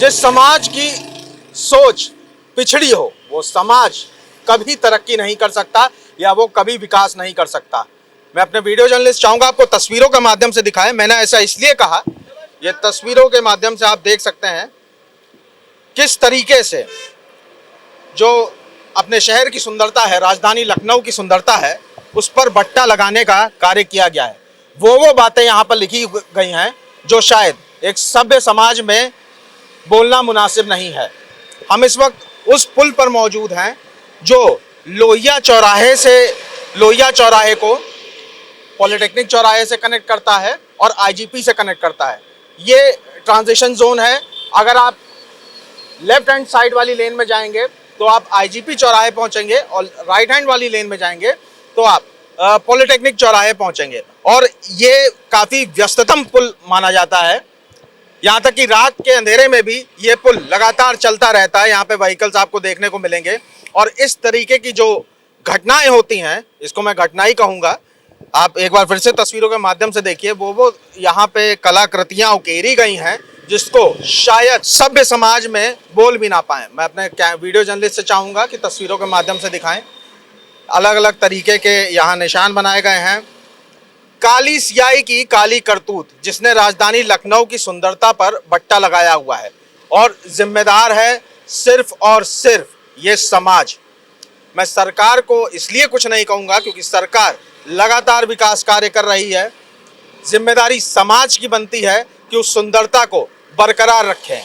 जिस समाज की सोच पिछड़ी हो वो समाज कभी तरक्की नहीं कर सकता या वो कभी विकास नहीं कर सकता। मैं अपने वीडियो जर्नलिस्ट चाहूँगा आपको तस्वीरों के माध्यम से दिखाएं। मैंने ऐसा इसलिए कहा, ये तस्वीरों के माध्यम से आप देख सकते हैं किस तरीके से जो अपने शहर की सुंदरता है, राजधानी लखनऊ की सुंदरता है, उस पर बट्टा लगाने का कार्य किया गया है। वो बातें यहाँ पर लिखी गई हैं जो शायद एक सभ्य समाज में बोलना मुनासिब नहीं है। हम इस वक्त उस पुल पर मौजूद हैं जो लोहिया चौराहे को पॉलिटेक्निक चौराहे से कनेक्ट करता है और आईजीपी से कनेक्ट करता है। ये ट्रांजिशन जोन है। अगर आप लेफ्ट हैंड साइड वाली लेन में जाएंगे तो आप आईजीपी चौराहे पहुंचेंगे और राइट हैंड वाली लेन में जाएंगे तो आप पॉलिटेक्निक चौराहे पहुंचेंगे। और ये काफ़ी व्यस्ततम पुल माना जाता है। यहाँ तक कि रात के अंधेरे में भी ये पुल लगातार चलता रहता है। यहाँ पे व्हीकल्स आपको देखने को मिलेंगे और इस तरीके की जो घटनाएं होती हैं, इसको मैं घटना ही कहूँगा। आप एक बार फिर से तस्वीरों के माध्यम से देखिए, वो यहाँ पे कलाकृतियाँ उकेरी गई हैं जिसको शायद सभ्य समाज में बोल भी ना पाएं। मैं अपने वीडियो जर्नलिस्ट से चाहूँगा कि तस्वीरों के माध्यम से दिखाएं। अलग अलग तरीके के यहाँ निशान बनाए गए हैं। काली सियाही की काली करतूत जिसने राजधानी लखनऊ की सुंदरता पर बट्टा लगाया हुआ है और जिम्मेदार है सिर्फ और सिर्फ ये समाज। मैं सरकार को इसलिए कुछ नहीं कहूँगा क्योंकि सरकार लगातार विकास कार्य कर रही है। जिम्मेदारी समाज की बनती है कि उस सुंदरता को बरकरार रखें।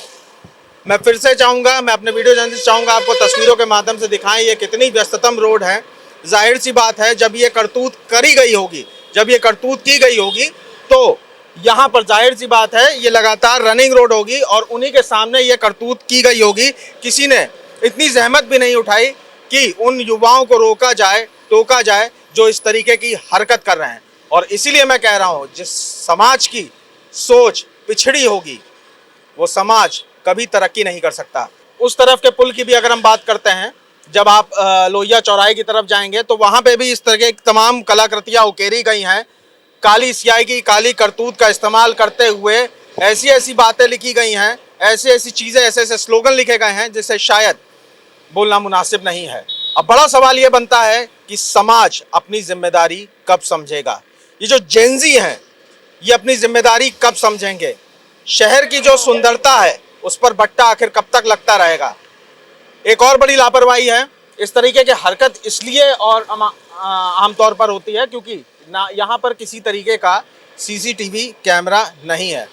मैं फिर से चाहूँगा, मैं अपने वीडियो जर्नलिस्ट चाहूँगा आपको तस्वीरों के माध्यम से दिखाएं ये कितनी व्यस्ततम रोड है। जाहिर सी बात है जब ये करतूत करी गई होगी, जब ये करतूत की गई होगी तो यहाँ पर जाहिर सी बात है ये लगातार रनिंग रोड होगी और उन्हीं के सामने ये करतूत की गई होगी। किसी ने इतनी जहमत भी नहीं उठाई कि उन युवाओं को रोका जाए, टोका जाए जो इस तरीके की हरकत कर रहे हैं। और इसीलिए मैं कह रहा हूँ जिस समाज की सोच पिछड़ी होगी वो समाज कभी तरक्की नहीं कर सकता। उस तरफ के पुल की भी अगर हम बात करते हैं, जब आप लोहिया चौराहे की तरफ जाएंगे तो वहाँ पे भी इस तरह की तमाम कलाकृतियाँ उकेरी गई हैं। काली स्याही की काली करतूत का इस्तेमाल करते हुए ऐसी ऐसी बातें लिखी गई हैं, ऐसी ऐसी चीज़ें, ऐसे ऐसे स्लोगन लिखे गए हैं जिससे शायद बोलना मुनासिब नहीं है। अब बड़ा सवाल ये बनता है कि समाज अपनी जिम्मेदारी कब समझेगा। ये जो जेनजी हैं ये अपनी जिम्मेदारी कब समझेंगे। शहर की जो सुंदरता है उस पर बट्टा आखिर कब तक लगता रहेगा। एक और बड़ी लापरवाही है, इस तरीके की हरकत इसलिए और आमतौर पर होती है क्योंकि ना यहाँ पर किसी तरीके का सीसीटीवी कैमरा नहीं है।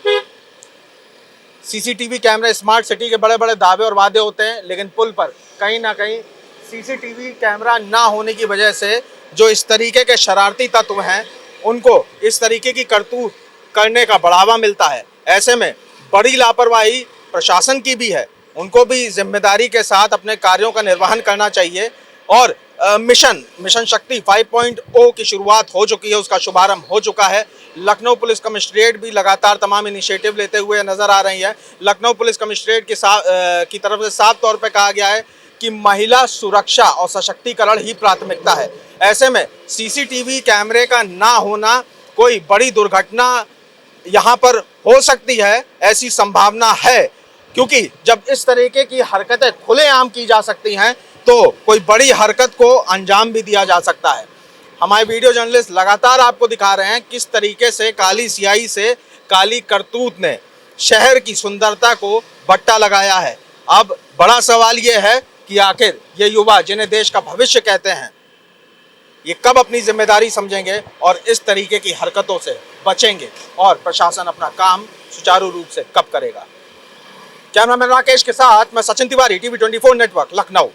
सीसीटीवी कैमरा स्मार्ट सिटी के बड़े बड़े दावे और वादे होते हैं, लेकिन पुल पर कहीं ना कहीं सीसीटीवी कैमरा ना होने की वजह से जो इस तरीके के शरारती तत्व हैं उनको इस तरीके की करतूत करने का बढ़ावा मिलता है। ऐसे में बड़ी लापरवाही प्रशासन की भी है, उनको भी जिम्मेदारी के साथ अपने कार्यों का निर्वहन करना चाहिए। और मिशन शक्ति 5.0 की शुरुआत हो चुकी है, उसका शुभारंभ हो चुका है। लखनऊ पुलिस कमिश्नरेट भी लगातार तमाम इनिशिएटिव लेते हुए नज़र आ रही है। लखनऊ पुलिस कमिश्नरेट की तरफ से साफ तौर पर कहा गया है कि महिला सुरक्षा और सशक्तिकरण ही प्राथमिकता है। ऐसे में सीसीटीवी कैमरे का ना होना कोई बड़ी दुर्घटना यहाँ पर हो सकती है, ऐसी संभावना है। क्योंकि जब इस तरीके की हरकतें खुलेआम की जा सकती हैं तो कोई बड़ी हरकत को अंजाम भी दिया जा सकता है। हमारे वीडियो जर्नलिस्ट लगातार आपको दिखा रहे हैं किस तरीके से काली स्याही से काली करतूत ने शहर की सुंदरता को बट्टा लगाया है। अब बड़ा सवाल ये है कि आखिर ये युवा जिन्हें देश का भविष्य कहते हैं ये कब अपनी जिम्मेदारी समझेंगे और इस तरीके की हरकतों से बचेंगे और प्रशासन अपना काम सुचारू रूप से कब करेगा। कैमरामैन राकेश के साथ मैं सचिन तिवारी, TV 24 नेटवर्क, लखनऊ।